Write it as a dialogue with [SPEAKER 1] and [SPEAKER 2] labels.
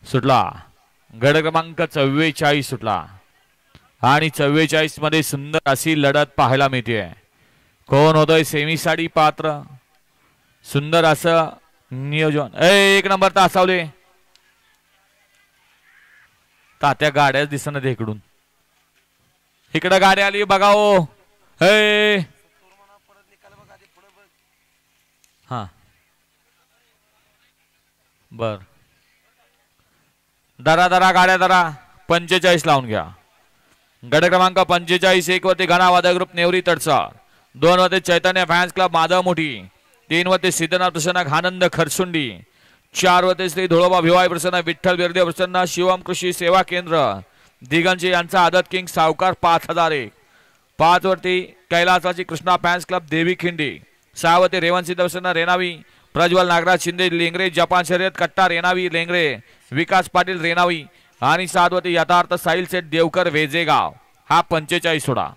[SPEAKER 1] सुटला. गड क्रमांक 44 सुटला आणि 44 मध्ये सुंदर अशी लढत पाहायला मिळते. कोण होतोय सेमीसाठी पात्र? सुंदर असं नियोजन. एक नंबर तासावले. तात्या गाड्याच दिसणार इकडून. इकडं गाडी आली बघा हो. हा बर. दरा दरा गाड्या दरा. 45 लावून घ्या. गड क्रमांक 45. 1 वरती घनावादक ग्रुप नेवरी तडसा. 2 वरती चैतन्य फॅन्स क्लब माधव मोठी. 3 वरती सिद्धनाथ प्रसन्न आनंद खरसुंडी. 4 वरती श्री धुळोबा भिवाई प्रसन्न विठ्ठल बिरदेव प्रसन्न शिवम कृषी सेवा केंद्र दिगंजी यांचा आदत किंग सावकार 5001. 5 वरती कैलासाची कृष्णा फॅन्स क्लब देवी खिंडी. 6 वरती रेवंत सिद्ध प्रसन्न रेणावी प्रज्वल नागराज शिंदे लेंगरे जपान शर्यत कट्टा रेणावी लेंगरे विकास पाटील रेणावी आणि 7 वरती यथार्थ साहिल सेठ देवकर वेजेगाव. हा 45 सोडा.